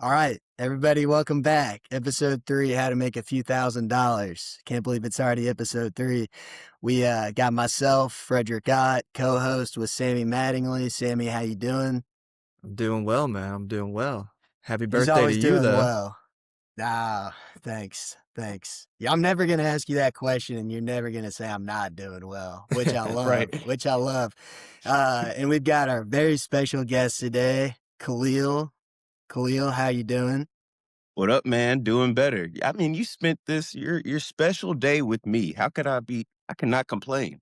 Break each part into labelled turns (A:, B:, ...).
A: All right, everybody, welcome back. Episode 3, how to make a few $1,000s. Can't believe it's already episode 3. We got myself, Frederick Ott, co-host with Sammy Mattingly. Sammy, how you doing?
B: I'm doing well, man. I'm doing well. Happy
A: He's
B: birthday to
A: always
B: you,
A: doing
B: though.
A: well. Ah, thanks. Yeah, I'm never gonna ask you that question, and you're never gonna say I'm not doing well, which I
B: Right.
A: love, which I love. And we've got our very special guest today, Kahlil. Kahlil, how you doing?
C: What up, man? Doing better. I mean, you spent this your special day with me. How could I be? I cannot complain.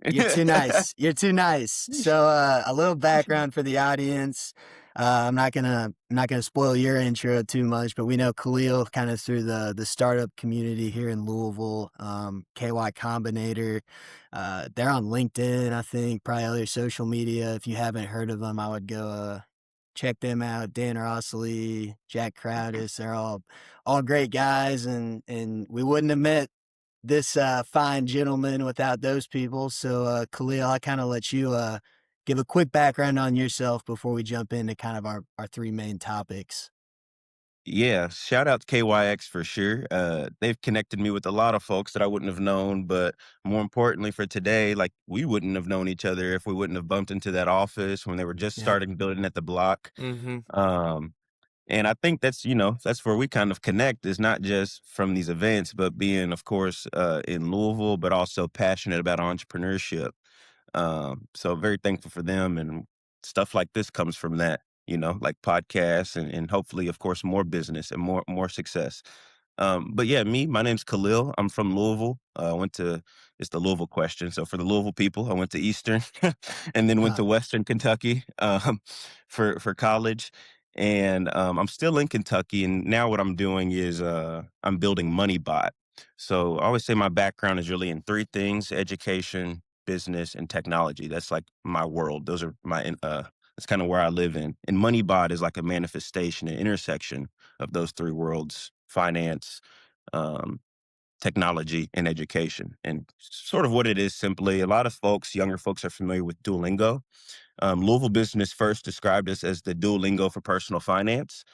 A: You're too nice. You're too nice. So, a little background for the audience. I'm not gonna spoil your intro too much, but we know Kahlil kind of through the startup community here in Louisville. KY Combinator. They're on LinkedIn, I think, probably other social media. If you haven't heard of them, I would go check them out. Dan Rossley, Jack Crowdis. They're all great guys, and we wouldn't have met this fine gentleman without those people. So, Kahlil, I kind of let you give a quick background on yourself before we jump into kind of our three main topics.
C: Yeah, shout out to KYX for sure. They've connected me with a lot of folks that I wouldn't have known, but more importantly for today, like we wouldn't have known each other if we wouldn't have bumped into that office when they were just
A: Yep.
C: starting building at the block.
B: Mm-hmm.
C: Um, And I think that's where we kind of connect is not just from these events, but being, of course, in Louisville, but also passionate about entrepreneurship. So very thankful for them and stuff like this comes from that, like podcasts and hopefully, of course, more business and more success. But yeah, my name's Kahlil. I'm from Louisville. I went to it's the Louisville question. So for the Louisville people, I went to Eastern and then went
A: Huh.
C: to Western Kentucky for college. And I'm still in Kentucky. And now what I'm doing is I'm building MoneyBot. So I always say my background is really in three things: education, business, and technology. That's like my world. Those are that's kind of where I live in. And MoneyBot is like a manifestation, an intersection of those three worlds: finance, um, technology, and education. And sort of what it is simply, a lot of folks, younger folks, are familiar with Duolingo. Louisville Business First described us as the Duolingo for personal finance.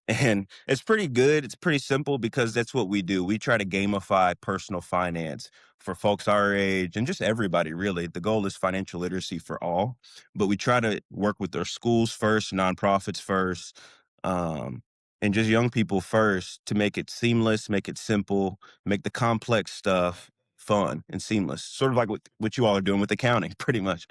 C: And it's pretty good. It's pretty simple because that's what we do. We try to gamify personal finance for folks our age and just everybody, really. The goal is financial literacy for all. But we try to work with our schools first, nonprofits first, um, and just young people first to make it seamless, make it simple, make the complex stuff fun and seamless. Sort of like what you all are doing with accounting, pretty much,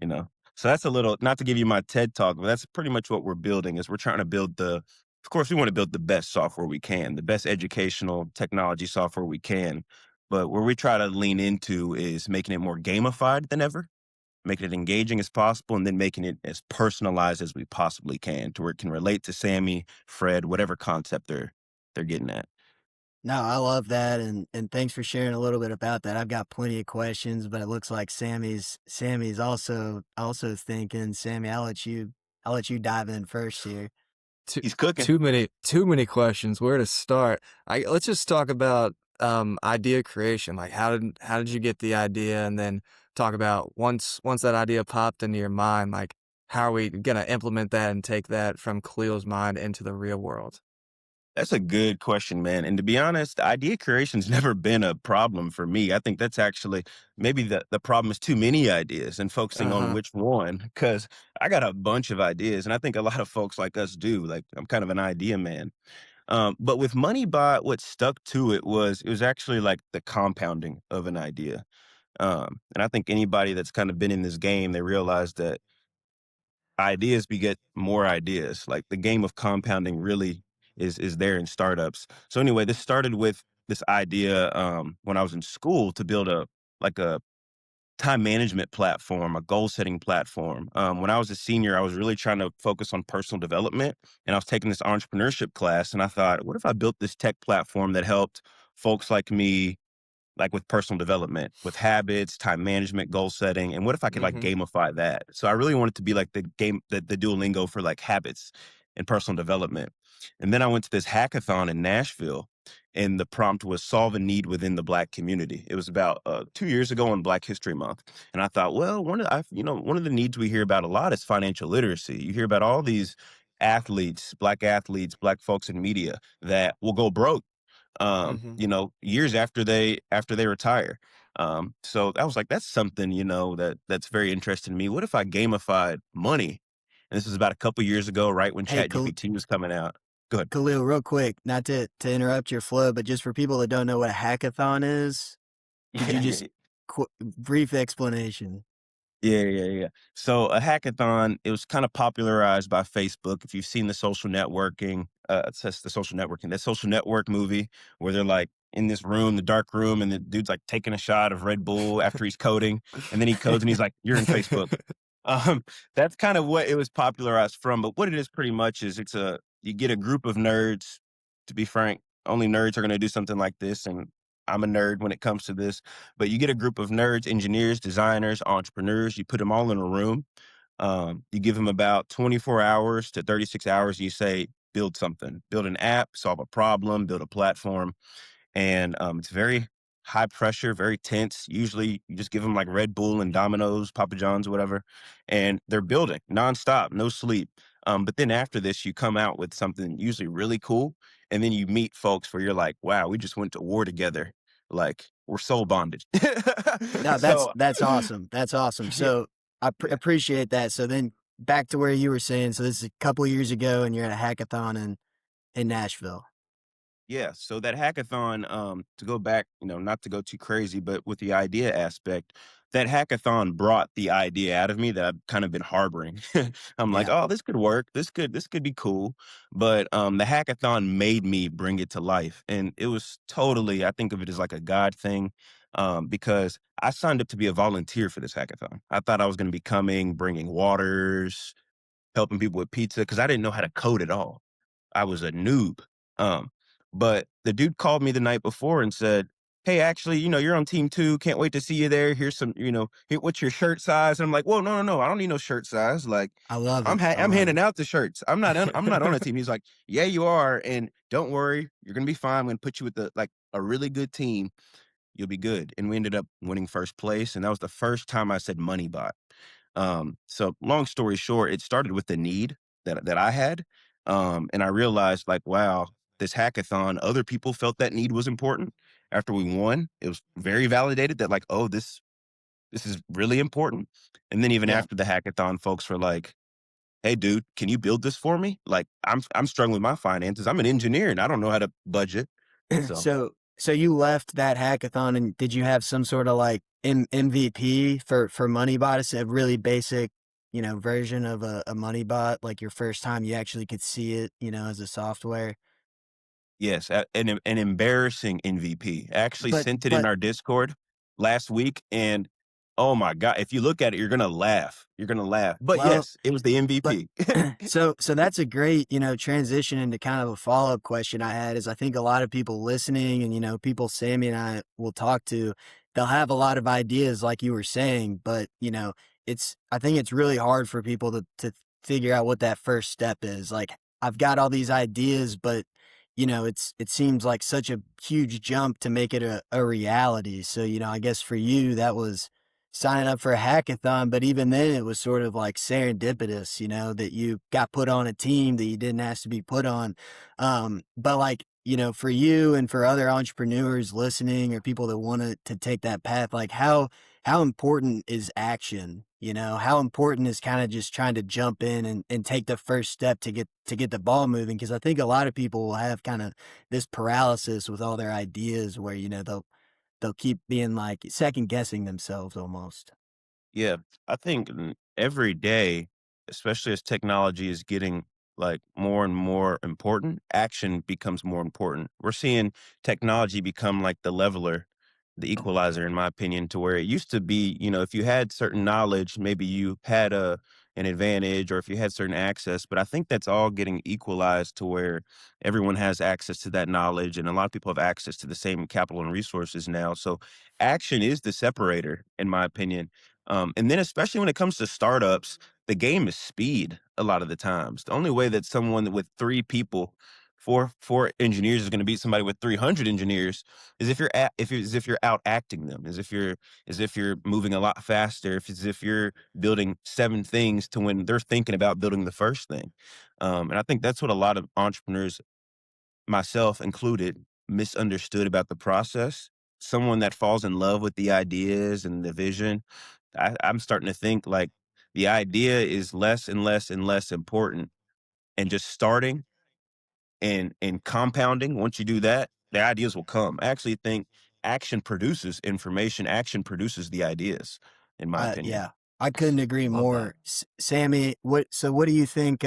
C: you know. So that's a little, not to give you my TED talk, but that's pretty much what we're building is we're trying to build of course, we want to build the best software we can, the best educational technology software we can. But where we try to lean into is making it more gamified than ever, making it engaging as possible, and then making it as personalized as we possibly can to where it can relate to Sammy, Fred, whatever concept they're getting at.
A: No, I love that, and thanks for sharing a little bit about that. I've got plenty of questions, but it looks like Sammy's also thinking. Sammy, I'll let you dive in first here.
B: Too
C: He's cooking.
B: too many questions. Where to start? Let's just talk about idea creation. Like how did you get the idea, and then talk about once that idea popped into your mind, like how are we gonna implement that and take that from Khalil's mind into the real world?
C: That's a good question, man. And to be honest, idea creation's never been a problem for me. I think that's actually maybe the problem is too many ideas and focusing on
B: Uh-huh.
C: which one. Because I got a bunch of ideas, and I think a lot of folks like us do. Like I'm kind of an idea man. But with MoneyBot, what stuck to it was actually like the compounding of an idea. And I think anybody that's kind of been in this game, they realize that ideas beget more ideas. Like the game of compounding really is there in startups. So anyway, this started with this idea when I was in school to build a time management platform, a goal setting platform. When I was a senior, I was really trying to focus on personal development, and I was taking this entrepreneurship class, and I thought, what if I built this tech platform that helped folks like me, like with personal development, with habits, time management, goal setting, and what if I could like
B: Mm-hmm.
C: gamify that? So I really wanted to be like the Duolingo for like habits and personal development. And then I went to this hackathon in Nashville, and the prompt was solve a need within the Black community. It was about 2 years ago on Black History Month, and I thought, well, one of the needs we hear about a lot is financial literacy. You hear about all these athletes, black folks in media that will go broke,
B: Mhm.
C: years after they retire. So I was like, that's something, that's very interesting to me. What if I gamified money? And this was about a couple years ago, right when
A: Hey,
C: ChatGPT was coming out. Good.
A: Khalil, real quick, not to interrupt your flow, but just for people that don't know what a hackathon is, could you just brief explanation?
C: Yeah. So a hackathon, it was kind of popularized by Facebook. If you've seen the social networking, it says the social networking, that social network movie where they're like in this room, the dark room, and the dude's like taking a shot of Red Bull after he's coding, and then he codes and he's like, "You're in Facebook." Um, that's kind of what it was popularized from. But what it is pretty much is you get a group of nerds. To be frank, only nerds are going to do something like this, and I'm a nerd when it comes to this. But you get a group of nerds, engineers, designers, entrepreneurs. You put them all in a room. You give them about 24 hours to 36 hours. You say, build something, build an app, solve a problem, build a platform, and it's very high pressure, very tense. Usually, you just give them like Red Bull and Domino's, Papa John's, whatever, and they're building nonstop, no sleep. But then after this, you come out with something usually really cool, and then you meet folks where you're like, "Wow, we just went to war together. Like we're soul bonded."
A: No,
C: So
A: that's awesome. That's awesome.
C: yeah,
A: So
C: yeah.
A: appreciate that. So then back to where you were saying. So this is a couple of years ago, and you're at a hackathon in Nashville.
C: Yeah, so that hackathon, to go back, not to go too crazy, but with the idea aspect, that hackathon brought the idea out of me that I've kind of been harboring. I'm like,
A: Yeah.
C: oh, this could work. This could be cool. But the hackathon made me bring it to life. And it was totally, I think of it as like a God thing. Because I signed up to be a volunteer for this hackathon. I thought I was going to be coming, bringing waters, helping people with pizza, because I didn't know how to code at all. I was a noob. Um, but the dude called me the night before and said, "Hey, actually, you're on team two. Can't wait to see you there. Here's some, here, what's your shirt size?" And I'm like, "Whoa, no. I don't need no shirt size. Like,
A: I love
C: I'm
A: it.
C: ha-
A: I
C: I'm
A: love
C: handing
A: it.
C: out the shirts. I'm not on a team." He's like, "Yeah, you are, and don't worry, you're gonna be fine. I'm gonna put you with a really good team. You'll be good." And we ended up winning first place, and that was the first time I said MoneyBot. So long story short, it started with the need that I had. And I realized like, wow, this hackathon, other people felt that need was important. After we won, it was very validated that like, oh, this is really important. And then even
A: Yeah.
C: after the hackathon, folks were like, "Hey, dude, can you build this for me? Like, I'm struggling with my finances. I'm an engineer and I don't know how to budget." So
A: So you left that hackathon, and did you have some sort of like MVP for MoneyBot? It's a really basic, version of a MoneyBot, like your first time you actually could see it, as a software.
C: yes, an embarrassing MVP. I actually
A: But
C: sent it in
A: but
C: our Discord last week, and oh my god, if you look at it, you're gonna laugh. You're gonna laugh. But
A: well,
C: yes, it was the
A: But
C: MVP.
A: so that's a great, transition into kind of a follow-up question I had is I think a lot of people listening and, people Sammy and I will talk to, they'll have a lot of ideas like you were saying, but, I think it's really hard for people to figure out what that first step is. Like I've got all these ideas, but it seems like such a huge jump to make it a reality. So, I guess for you that was signing up for a hackathon, but even then it was sort of like serendipitous, that you got put on a team that you didn't ask to be put on. But like, for you and for other entrepreneurs listening or people that want to take that path, like how important is action? How important is kind of just trying to jump in and take the first step to get the ball moving? Because I think a lot of people will have kind of this paralysis with all their ideas where, they'll keep being like second guessing themselves almost.
C: Yeah, I think every day, especially as technology is getting like more and more important, action becomes more important. We're seeing technology become like the leveler, the equalizer, in my opinion, to where it used to be, if you had certain knowledge, maybe you had an advantage or if you had certain access. But I think that's all getting equalized to where everyone has access to that knowledge and a lot of people have access to the same capital and resources now. So action is the separator, in my opinion. And then especially when it comes to startups, the game is speed a lot of the times. The only way that someone with three people four engineers is going to beat somebody with 300 engineers is if you're as if you're out acting them, as if you're moving a lot faster, if as if you're building seven things to when they're thinking about building the first thing. And I think that's what a lot of entrepreneurs, myself included, misunderstood about the process. Someone that falls in love with the ideas and the vision, I'm starting to think like the idea is less and less and less important, and just starting and compounding. Once you do that, the ideas will come. I actually think action produces information. Action produces the ideas, in my opinion.
A: Yeah, I couldn't agree
B: Love that.
A: more. Sammy, what do you think,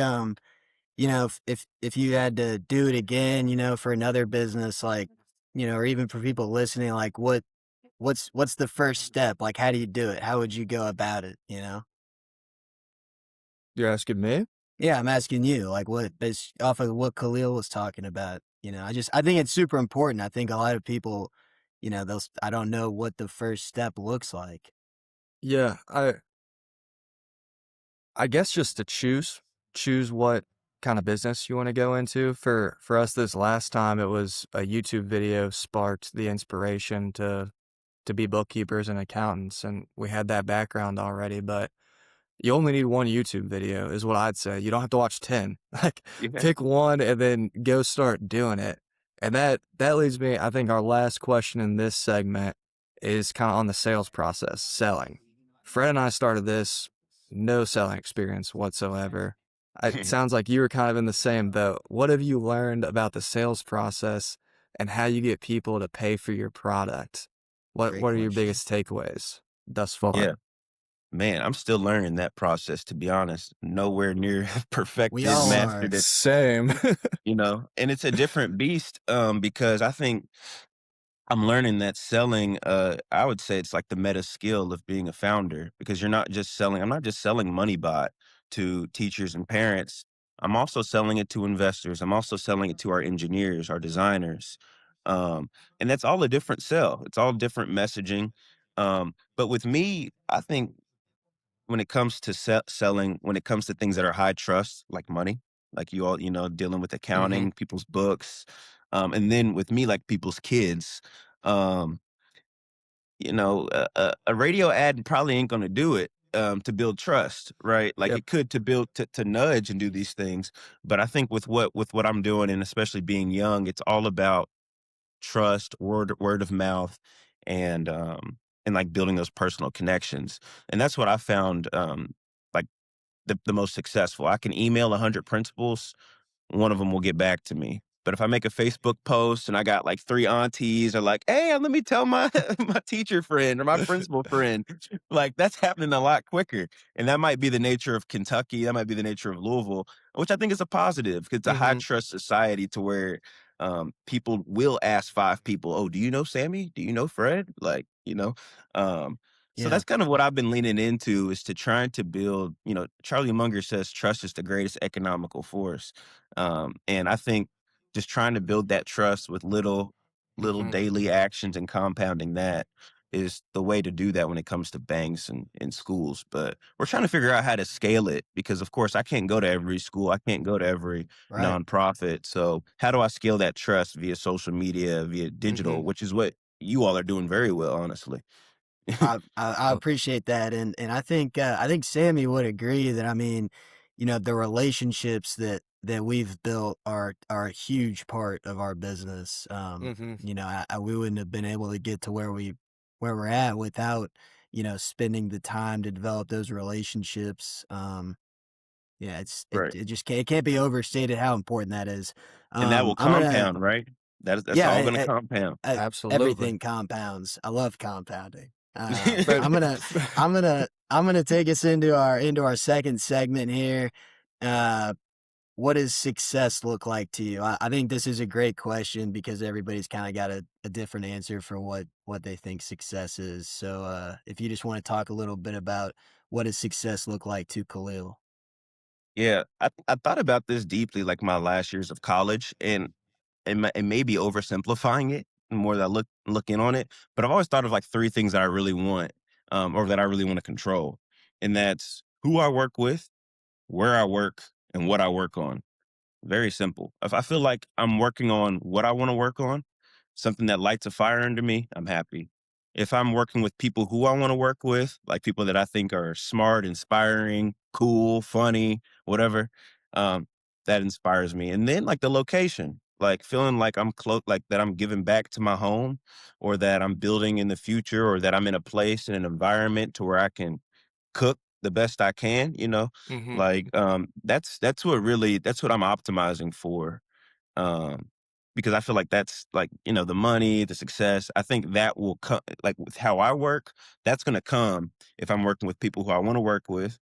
A: if you had to do it again, for another business, like, or even for people listening, like what's the first step? Like, how do you do it? How would you go about it?
B: You're asking me?
A: Yeah, I'm asking you, like, what is off of what Khalil was talking about. I think it's super important. I think a lot of people, I don't know what the first step looks like.
B: Yeah, I guess just to choose what kind of business you want to go into. For us this last time, it was a YouTube video sparked the inspiration to be bookkeepers and accountants, and we had that background already, but you only need one YouTube video is what I'd say. You don't have to watch 10. Like,
C: Yeah.
B: pick one and then go start doing it. And that leads me, I think our last question in this segment is kind of on the sales process, selling. Fred and I started this, no selling experience whatsoever. It sounds like you were kind of in the same boat. What have you learned about the sales process and how you get people to pay for your product?
A: Great
B: What are your
A: question.
B: biggest takeaways thus far?
C: Yeah. Man, I'm still learning that process, to be honest. Nowhere near
A: We
C: perfected,
A: all
C: mastered
A: are.
C: it,
B: Same.
C: and it's a different beast, because I think I'm learning that selling, I would say it's like the meta skill of being a founder, because I'm not just selling MoneyBot to teachers and parents. I'm also selling it to investors. I'm also selling it to our engineers, our designers. And that's all a different sell. It's all different messaging. But with me, I think when it comes to selling, when it comes to things that are high trust, like money, like you all, dealing with
B: Mhm.
C: accounting, people's books, and then with me, like people's kids, um, a radio ad probably ain't going to do it, to build trust, right? Like
B: Yep.
C: it could to build to nudge and do these things, but I think with what I'm doing, and especially being young, it's all about trust, word of mouth, and like building those personal connections. And that's what I found, like the most successful. I can email 100 principals, one of them will get back to me. But if I make a Facebook post and I got like three aunties are like, hey, let me tell my my teacher friend or my principal friend, like that's happening a lot quicker. And that might be the nature of Kentucky. That might be the nature of Louisville, which I think is a positive because it's a high
B: Mhm.
C: trust society to where, people will ask five people, oh, do you know Sammy? Do you know Fred? So
A: Yeah.
C: that's kind of what I've been leaning into, is to trying to build, Charlie Munger says trust is the greatest economical force. And I think just trying to build that trust with little
B: Mhm.
C: daily actions and compounding that is the way to do that when it comes to banks and in schools. But we're trying to figure out how to scale it because of course I can't go to every school. I can't go to every
A: Right.
C: nonprofit. So how do I scale that trust via social media, via digital,
B: Mhm.
C: which is what you all are doing very well, honestly.
A: I
B: Well,
A: appreciate that, and I think Sammy would agree that, I mean, the relationships that we've built are a huge part of our business.
B: mhm.
A: We wouldn't have been able to get to where we're at without spending the time to develop those relationships. Yeah,
C: Right.
A: it just can't be overstated how important that is.
C: And that will
A: I'm gonna
C: compound, right? That's all
A: Yeah,
C: gonna compound.
B: Absolutely.
A: everything compounds. I love compounding.
B: Fred
A: I'm gonna take us into our second segment here. Uh, what does success look like to you? I think this is a great question because everybody's kind of got a different answer for what they think success is. So, if you just want to talk a little bit about what does success look like to Khalil?
C: Yeah, I thought about this deeply, like my last years of college, and it may be oversimplifying it the more that I look in on it, but I've always thought of like three things that I really want, or that I really want to control, and that's who I work with, where I work, and what I work on. Very simple. If I feel like I'm working on what I want to work on, something that lights a fire under me, I'm happy. If I'm working with people who I want to work with, like people that I think are smart, inspiring, cool, funny, whatever, um, that inspires me. And then like the location, like feeling like I'm close, like that I'm giving back to my home, or that I'm building in the future, or that I'm in a place in an environment to where I can cook the best I can,
B: Mhm.
C: like, that's what really that's what I'm optimizing for, um, because I feel like that's like, the money, the success, I think that will come like with how I work, that's gonna come if I'm working with people who I wanna work with,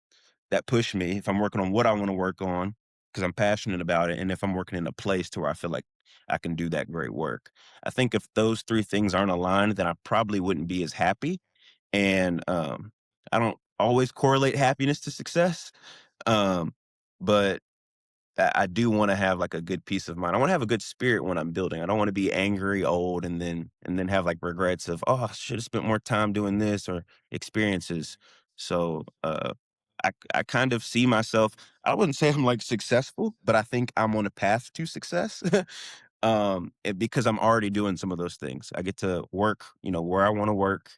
C: that push me, if I'm working on what I wanna work on, because I'm passionate about it, and if I'm working in a place to where I feel like I can do that great work. I think if those 3 things aren't aligned, then I probably wouldn't be as happy, and, I don't always correlate happiness to success, um, but I do wanna have, like, a good peace of mind. I wanna have a good spirit when I'm building. I don't wanna be angry, old, and then have, like, regrets of, "Oh, I should've spent more time doing this," or experiences. So, I kind of see myself I wouldn't say I'm, like, successful, but I think I'm on a path to success, because I'm already doing some of those things. I get to work, where I wanna work.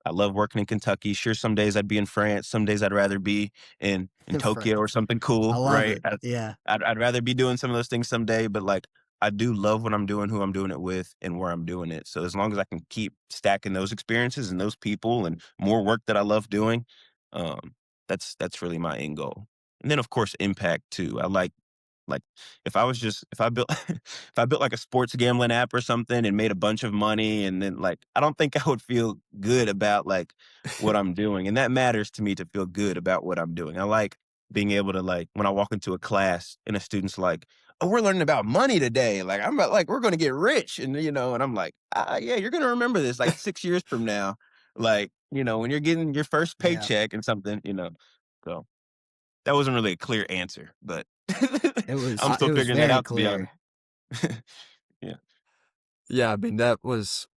C: I love working in Kentucky. Sure, some days I'd be in France, some days I'd rather be in Tokyo or
A: France.
C: something
A: I
C: cool,
A: love
C: right?
A: it. Yeah.
C: I'd rather be doing some of those things someday, but, like, I do love what I'm doing, who I'm doing it with, and where I'm doing it. So as long as I can keep stacking those experiences and those people and more work that I love doing, um, that's really my end goal. And then, of course, impact too. Like, if I built if I built, like, a sports gambling app or something and made a bunch of money, and then, like, I don't think I would feel good about, like, what I'm doing, and that matters to me to feel good about what I'm doing. I like being able to, like, when I walk into a class and a student's like, "Oh, we're learning about money today." Like, I'm about like, "We're gonna get rich," and I'm like, "Ah, yeah, you're gonna remember this, like, 6 years from now." Like, when you're getting your first
A: Yeah.
C: paycheck and something. So that wasn't really a clear answer, but I'm
A: It
C: still
A: was
C: figuring that
A: very
C: out, to be honest.
A: clear.
C: Yeah.
B: Yeah, I mean, that was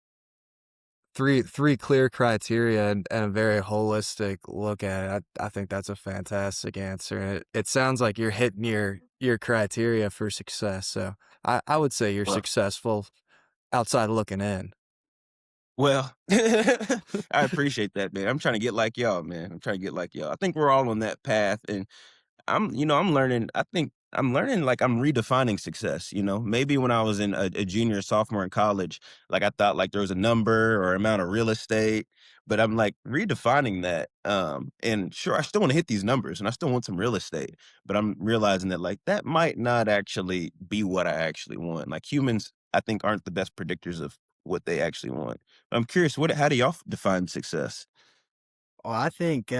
B: three clear criteria and a very holistic look at it. I think that's a fantastic answer, and it sounds like you're hitting your criteria for success, so I would say you're
C: Well
B: successful outside looking in.
C: well, I appreciate that, man. I'm trying to get like y'all, man. I'm trying to get like y'all. I think we're all on that path, and I'm learning. I think I'm learning, like, I'm redefining success. Maybe when I was in a junior, sophomore in college, like, I thought like there was a number or amount of real estate, but I'm like redefining that. And sure, I still want to hit these numbers, and I still want some real estate, but I'm realizing that like that might not actually be what I actually want. Like humans, I think aren't the best predictors of what they actually want. I'm curious, how do y'all define success?
A: Well, I think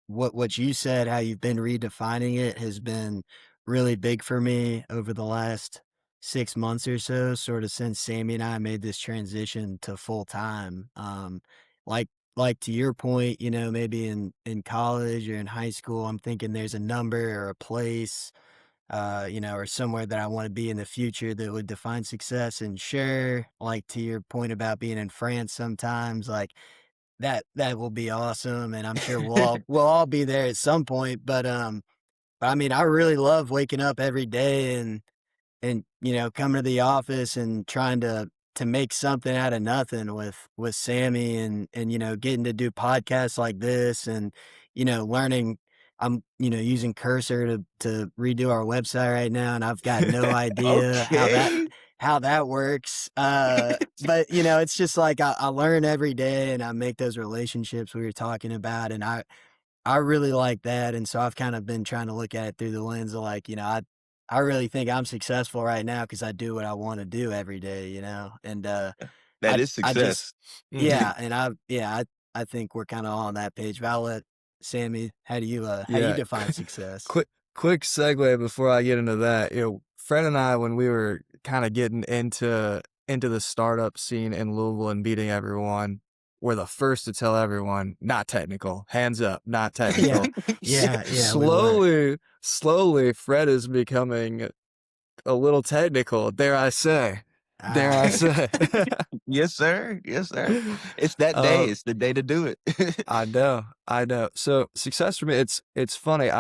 A: what you said, how you've been redefining it, has been really big for me over the last 6 months or so, sort of since Sammy and I made this transition to full time. Like like to your point, maybe in college or in high school, I'm thinking there's a number or a place, or somewhere that I want to be in the future that would define success. And sure, like to your point about being in France sometimes, like that will be awesome, and I'm sure we'll all be there at some point, but I mean, I really love waking up every day and coming to the office and trying to make something out of nothing with Sammy and getting to do podcasts like this and learning. I'm using Cursor to redo our website right now, and I've got no idea
C: Okay.
A: how that works. But it's just like I learn every day and I make those relationships we were talking about, and I really like that, and so I've kind of been trying to look at it through the lens of like, I really think I'm successful right now because I do what I wanna do every day, and,
C: That is
A: I just
C: success.
B: Mhm.
A: yeah, and I think we're kinda all on that page, but I'll let Sammy, how do you
B: Yeah.
A: define success?
B: Quick segue before I get into that. Fred and I, when we were kind of getting into the startup scene in Louisville and meeting everyone, were the first to tell everyone, not technical, hands up, not
A: Yeah.
B: technical.
A: Yeah, we were.
B: Slowly, Fred is becoming a little technical, dare I
A: Hey.
B: say.
C: Yes, sir. Yes, sir. It's that day.
B: uh,
C: It's the day to do it.
B: I know. So success for me, it's funny.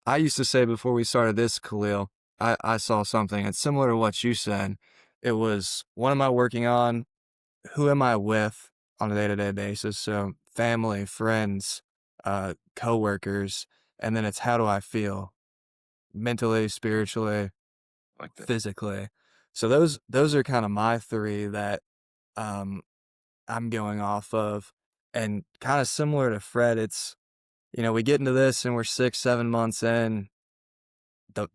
B: I used to say before we started this, Khalil, I saw something, it's similar to what you said. It was, what am I working on? Who am I with on a day-to-day basis? So family, friends, coworkers, and then it's how do I feel mentally, spiritually,
C: Like that.
B: physically. So those are kind of my three that um, I'm going off of, and kind of similar to Fred. It's, we get into this and we're 6, 7 months in.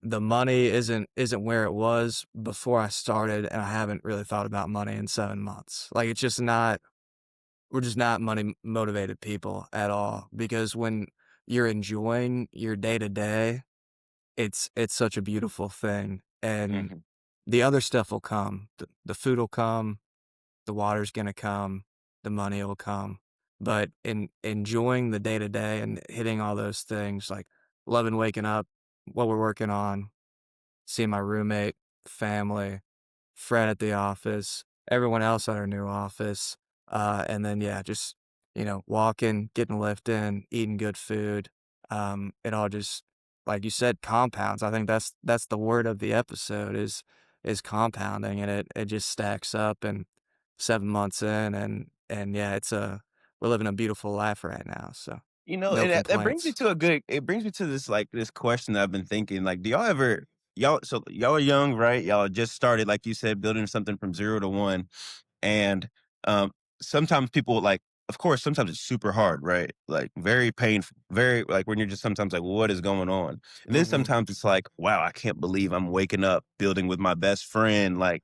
B: The money isn't where it was before I started, and I haven't really thought about money in 7 months. Like, it's just not. We're just not money motivated people at all, because when you're enjoying your day to day, it's such a beautiful thing, and
C: Mhm.
B: the other stuff will come. The food will come, the water's gonna come, the money will come. But in enjoying the day to day and hitting all those things, like loving waking up, what we're working on, seeing my roommate, family, Fred at the office, everyone else at our new office, and then, yeah, just, walking, getting a lift in, eating good food. It all just, like you said, compounds. I think that's the word of the episode is compounding, and it just stacks up, and 7 months in, and yeah, we're living a beautiful life right now, so no
C: And that brings me
B: complaints.
C: to it brings me to this, like, this question that I've been thinking, like, do y'all ever y'all are young, right? Y'all just started, like you said, building something from 0 to 1, and, sometimes people, like, of course, sometimes it's super hard, right? Like, very painful, very, like, when you're just sometimes like, "What is going on?" And then
B: Mhm.
C: sometimes it's like, "Wow, I can't believe I'm waking up building with my best friend, like,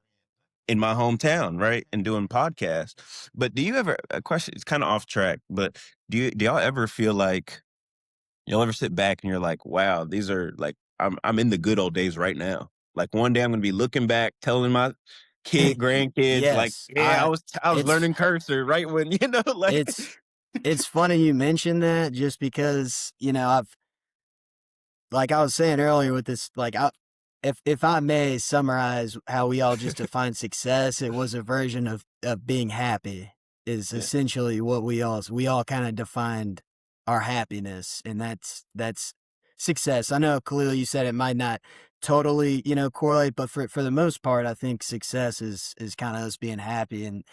C: in my hometown, right? And doing podcasts." But do you ever, a question, it's kinda off track, but do y'all ever feel like you'll ever sit back and you're like, "Wow, these are like I'm in the good old days right now." Like one day I'm gonna be looking back, telling my grandkids, like,
A: Yes,
C: "Yeah, I was
A: it's
C: learning cursor right when," like.
A: it's it's funny you mentioned that just because, I've like I was saying earlier with this, like, if I may summarize how we all just define success, it was a version of being happy is
C: Yeah,
A: essentially what we all kind of defined our happiness, and that's success. I know, Khalil, you said it might not totally, correlate, but for the most part, I think success is kind of us being happy, and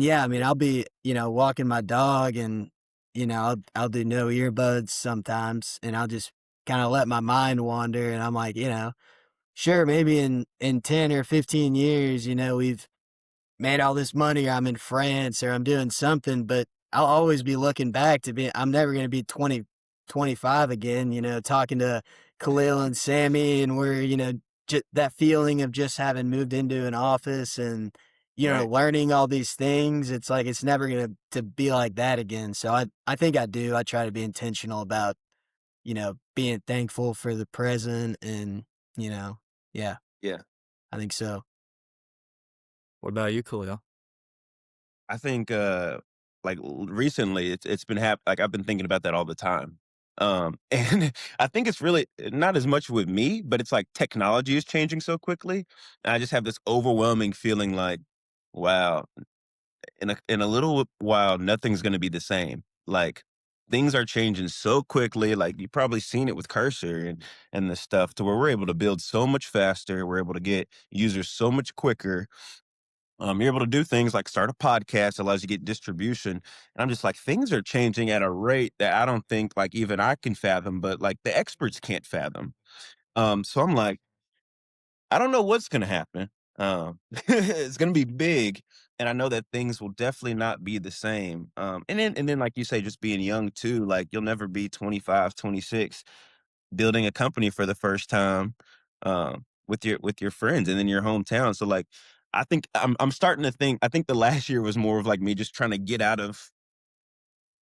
A: yeah, I mean, I'll be, walking my dog, and I'll do no earbuds sometimes, and I'll just kinda let my mind wander, and I'm like, sure, maybe in 10 or 15 years, we've made all this money, or I'm in France, or I'm doing something, but I'll always be looking back to be I'm never gonna be 25 again, talking to Khalil and Sammy, and we're, that feeling of just having moved into an office and,
C: right.
A: learning all these things. It's like it's never gonna to be like that again, so I think I do. I try to be intentional about being thankful for the present and, yeah,
C: Yeah.
A: I think so.
B: What about you, Khalil?
C: I think, like, recently, it's been like, I've been thinking about that all the time. And I think it's really not as much with me, but it's like technology is changing so quickly. And I just have this overwhelming feeling like, wow, in a little while, nothing's gonna be the same. Like, things are changing so quickly. Like, you've probably seen it with Cursor and the stuff, to where we're able to build so much faster. We're able to get users so much quicker. You're able to do things like start a podcast, allows you to get distribution. And I'm just like, things are changing at a rate that I don't think like even I can fathom, but like the experts can't fathom. So I'm like, I don't know what's gonna happen. It's gonna be big, and I know that things will definitely not be the same. And then like you say, just being young too, like you'll never be 25, 26, building a company for the first time, with your friends and in your hometown. So like, I think I'm starting to think. I think the last year was more of like me just trying to get out of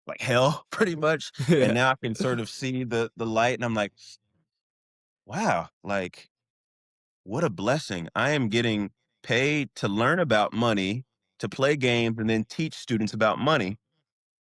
C: like hell, pretty much, and
B: Yeah.
C: now I can sort of see the light, and I'm like, wow, like what a blessing. I am getting paid to learn about money, to play games, and then teach students about money.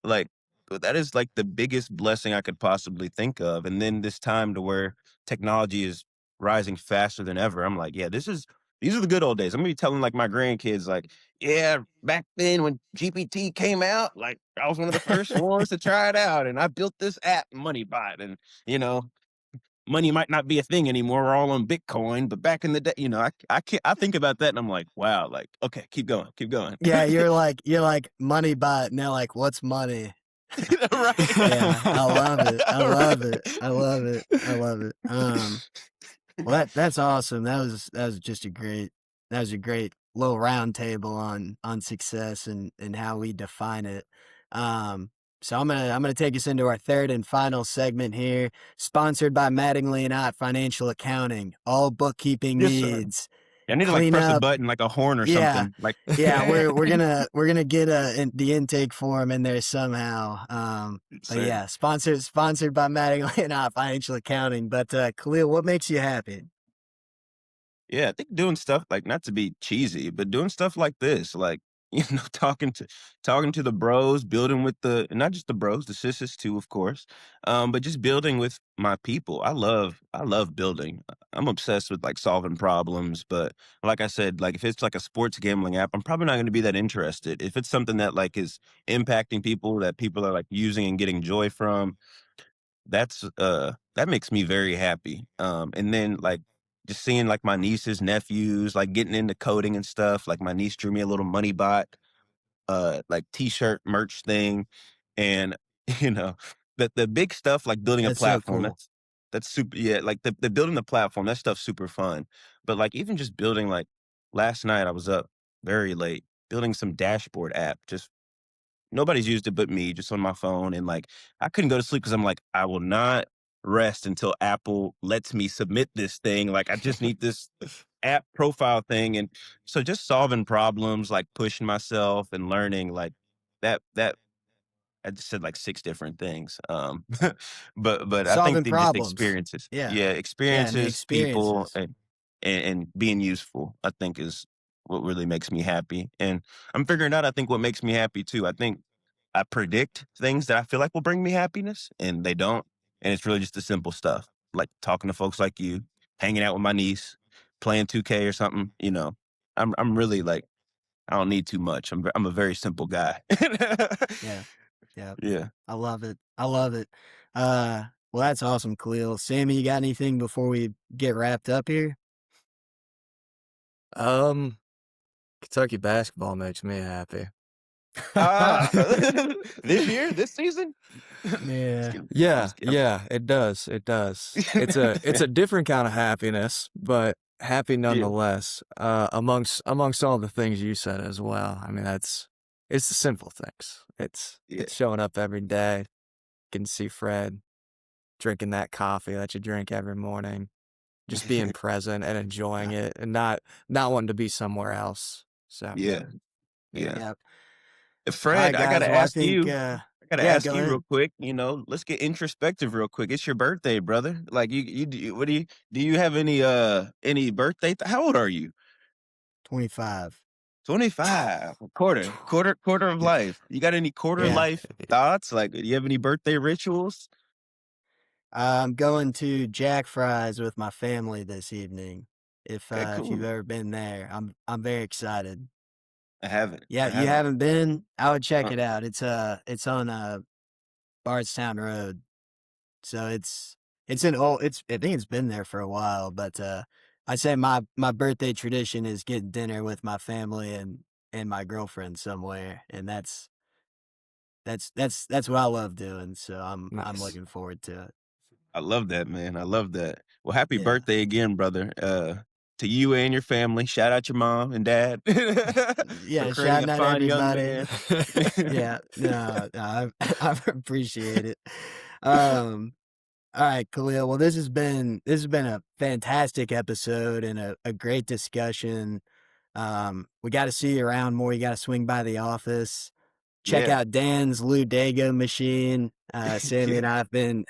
C: Like, that is, like, the biggest blessing I could possibly think of, and then this time to where technology is rising faster than ever, I'm like, "Yeah, these are the good old days." I'm gonna be telling, like, my grandkids, like, "Yeah, back then when GPT came out, like, I was one of the first ones to try it out, and I built this app, MoneyBot," and, you know? money might not be a thing anymore. We're all on Bitcoin, but back in the day, I can't. I think about that, and I'm like, wow, like okay, keep going, keep going.
A: Yeah, you're like MoneyBot, and they're like, "What's money?" Yeah, I love it. I love it. I love it. I love it. Well, that's awesome. That was just a great little round table on success and how we define it. Um, so I'm gonna take us into our third and final segment here, sponsored by Mattingly and Ott Financial Accounting. All bookkeeping
C: Yes, sir.
A: needs.
C: I need to like
A: Clean
C: press a
A: up.
C: button, like a horn or
A: Yeah,
C: something. Like,
A: yeah. We're gonna get the intake form in there somehow. But
C: sir.
A: yeah, sponsored by Mattingly and Ott Financial Accounting. But Khalil, what makes you happy?
C: Yeah, I think doing stuff like not to be cheesy, but doing stuff like this, like talking to the bros, building with the and not just the bros, the sisters too, of course, but just building with my people. I love building. I'm obsessed with like solving problems, but like I said, like if it's like a sports gambling app, I'm probably not going to be that interested. If it's something that like is impacting people, that people are like using and getting joy from, that makes me very happy. And then like just seeing like my nieces, nephews, like getting into coding and stuff. Like my niece drew me a little money bot, like t-shirt merch thing. And you know, the big stuff like building a
A: That's so
C: platform,
A: cool.
C: that's super, yeah, like the building the platform, that stuff's super fun. But like even just building like last night I was up very late building some dashboard app, just nobody's used it but me, just on my phone, and, like, I couldn't go to sleep because 'cause I'm like, "I will not rest until Apple lets me submit this thing, like, I just need this app profile thing," and so just solving problems, like, pushing myself and learning, like, that I just said, like, 6 different things, but I think
A: Solving
C: they just
A: problems.
C: experiences.
A: Yeah.
C: Yeah,
A: Yeah, and the
C: experiences, people,
A: experiences.
C: and being useful, I think is what really makes me happy, and I'm figuring out, I think, what makes me happy too. I think I predict things that I feel like will bring me happiness, and they don't, and it's really just the simple stuff, like talking to folks like you, hanging out with my niece, playing 2K or something, I'm really, like, I don't need too much. I'm a very simple guy.
A: Yeah. Yeah.
C: Yeah.
A: I love it. I love it. Well, that's awesome, Khalil. Sammy, you got anything before we get wrapped up here?
B: Um, Kentucky basketball makes me happy.
C: Ah, this year, this season? Just
A: Yeah.
C: kidding. I'm
B: Yeah,
C: just kidding.
B: yeah, it does, it does. It's a different kind of happiness, but happy
C: Yeah,
B: nonetheless, amongst all the things you said as well. I mean, it's the simple things.
C: yeah,
B: It's showing up every day, getting to see Fred, drinking that coffee that you drink every morning, just being present and enjoying it and not wanting to be somewhere else. So,
C: yeah,
B: yeah.
C: yeah.
A: Yep. All
C: Fred,
A: right, guys. Well, I think,
C: I gotta
A: yeah,
C: ask
A: go
C: you real
A: ahead.
C: quick, let's get introspective real quick. It's your birthday, brother. Like what do you have any birthday? How old are you?
A: 25.
C: 25. Quarter of life. You got any quarter
A: Yeah.
C: life thoughts? Like, do you have any birthday rituals?
A: I'm going to Jack Fry's with my family this evening.
C: Okay,
A: If you've
C: cool.
A: ever been there, I'm very excited.
C: I haven't.
A: Yeah,
C: I
A: you
C: haven't.
A: haven't been? I would check
C: Uh,
A: it out. It's on Bardstown Road. So it's an old it's I think it's been there for a while, but I'd say my birthday tradition is getting dinner with my family and my girlfriend somewhere, and that's what I love doing. So I'm
B: Nice.
A: looking forward to it.
C: I love that, man. I love that. Well, happy
A: Yeah.
C: birthday again, brother. To you and your family. Shout out your mom and dad for
A: Yeah,
C: creating a
A: shouting out
C: fine young
A: everybody.
C: man.
A: Yeah, no, I appreciate it. Um, all right, Khalil. Well, this has been a fantastic episode and a great discussion. We got to see you around more. You got to swing by the office. Check
C: Yeah.
A: out Dan's Lou Dago machine. Sammy
C: Yeah.
A: and I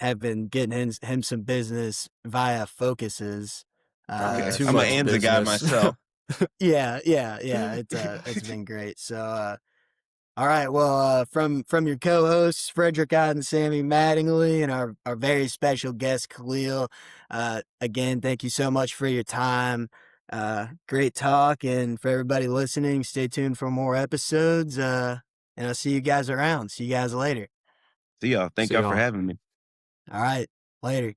A: have been getting him some business via Focuses.
B: Probably too
C: I'm an
A: So
B: much
C: Anza guy
B: business.
C: myself.
A: yeah. It's been great. So all right. Well, from your co-hosts Frederick Ott and Sammy Mattingly, and our very special guest Khalil. Again, thank you so much for your time. Great talk, and for everybody listening, stay tuned for more episodes. And I'll see you guys around. See you guys later.
C: See y'all. Thank
B: See
C: y'all for
B: y'all.
C: having me.
A: All right, later.